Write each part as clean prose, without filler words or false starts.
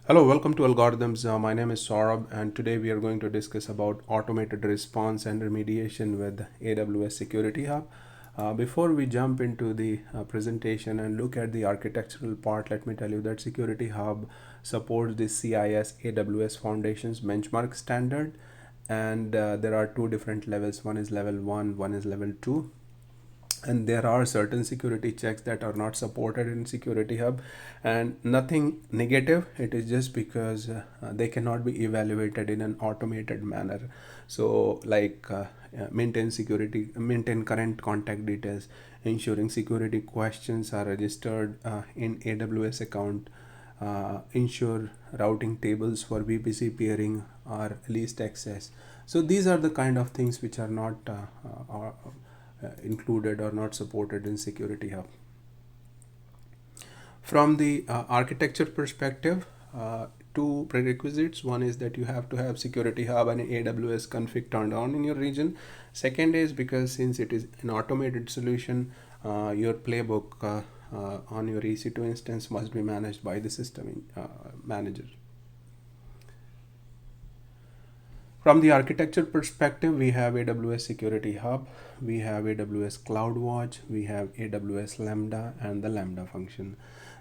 Hello, welcome to Algorithms. My name is Saurabh, and today we are going to discuss about automated response and remediation with AWS Security Hub. Before we jump into the presentation and look at the architectural part, let me tell you that Security Hub supports the CIS AWS Foundations benchmark standard, and there are two different levels. One is level 1, one is level 2, and there are certain security checks that are not supported in Security Hub, and nothing negative. It is just because they cannot be evaluated in an automated manner. So maintain current contact details, ensuring security questions are registered in AWS account, ensure routing tables for VPC peering or least access. So these are the kind of things which are not included or not supported in Security Hub. From the architecture perspective, two prerequisites. One is that you have to have Security Hub and AWS config turned on in your region. Second is because since it is an automated solution, your playbook on your EC2 instance must be managed by the system manager. From the architecture perspective, we have AWS Security Hub, we have AWS CloudWatch, we have AWS Lambda and the Lambda function.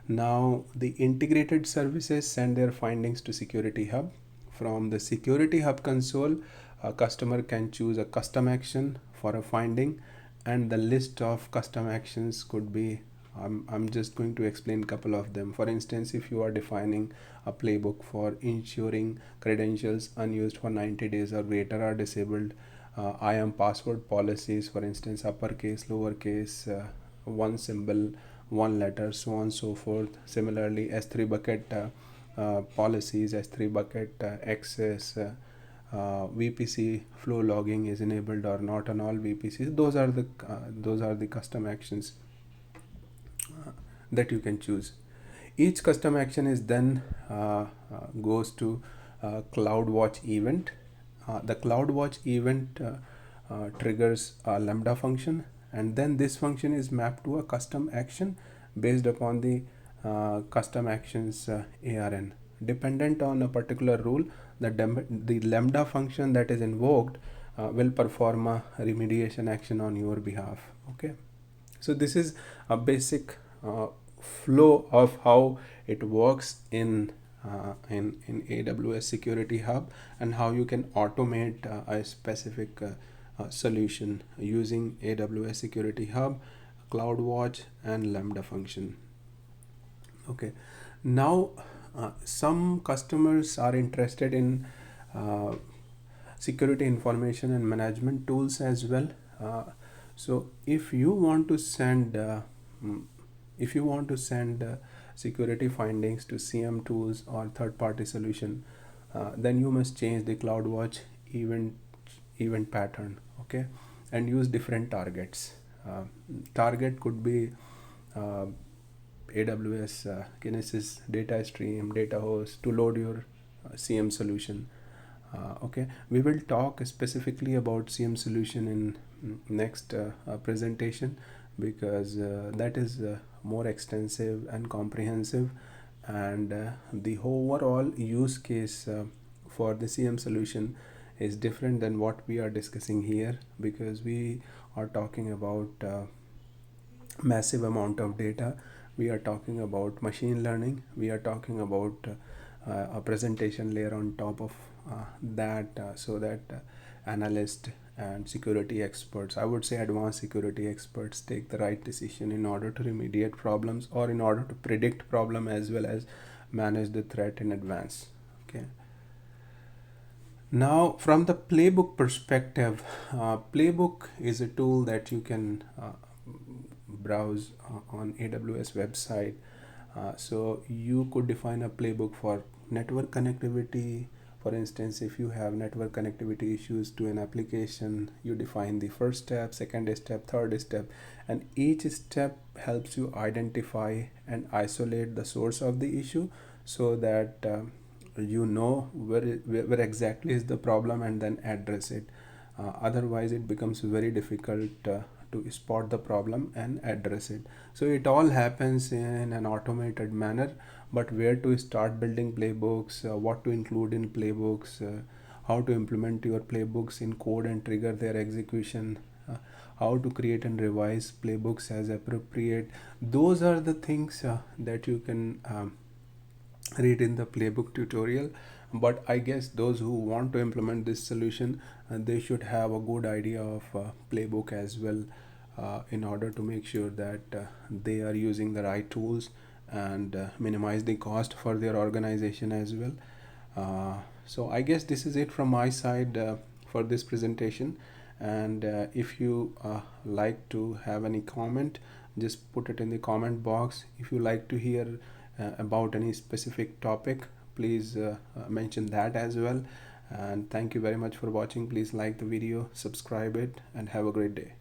Now, the integrated services send their findings to Security Hub. From the Security Hub console, a customer can choose a custom action for a finding, and the list of custom actions could be I'm just going to explain a couple of them. For instance, if you are defining a playbook for ensuring credentials unused for 90 days or greater are disabled, IAM password policies, for instance, uppercase, lowercase, one symbol, one letter, so on and so forth. Similarly, S3 bucket policies, S3 bucket access, VPC flow logging is enabled or not on all VPCs. Those are the custom actions that you can choose. Each custom action is then goes to CloudWatch event. The CloudWatch event triggers a Lambda function, and then this function is mapped to a custom action based upon the custom actions ARN. Dependent on a particular rule, the Lambda function that is invoked will perform a remediation action on your behalf. Okay, so this is a basic flow of how it works in AWS Security Hub, and how you can automate a specific solution using AWS Security Hub, CloudWatch, and Lambda function. Okay, now some customers are interested in security information and management tools as well. So if you want to send security findings to CM tools or third-party solution, then you must change the CloudWatch event pattern. Okay, and use different targets. Target could be AWS Kinesis data stream, data host to load your CM solution. Okay, we will talk specifically about CM solution in next presentation, because that is more extensive and comprehensive, and the overall use case for the CM solution is different than what we are discussing here, because we are talking about massive amount of data. We are talking about machine learning. We are talking about a presentation layer on top of that, so that analysts and security experts, I would say advanced security experts, take the right decision in order to remediate problems, or in order to predict problem as well as manage the threat in advance. Okay, now from the playbook perspective, playbook is a tool that you can browse on AWS website. So you could define a playbook for network connectivity. For instance, if you have network connectivity issues to an application, you define the first step, second step, third step, and each step helps you identify and isolate the source of the issue, so that you know where exactly is the problem, and then address it. Otherwise it becomes very difficult to spot the problem and address it. So it all happens in an automated manner but where to start building playbooks, what to include in playbooks, how to implement your playbooks in code and trigger their execution, how to create and revise playbooks as appropriate. Those are the things that you can read in the playbook tutorial. But I guess those who want to implement this solution, they should have a good idea of playbook as well, in order to make sure that they are using the right tools and minimize the cost for their organization as well. So I guess this is it from my side for this presentation. And if you like to have any comment, just put it in the comment box. If you like to hear about any specific topic, please mention that as well. And thank you very much for watching. Please like the video, subscribe it, and have a great day.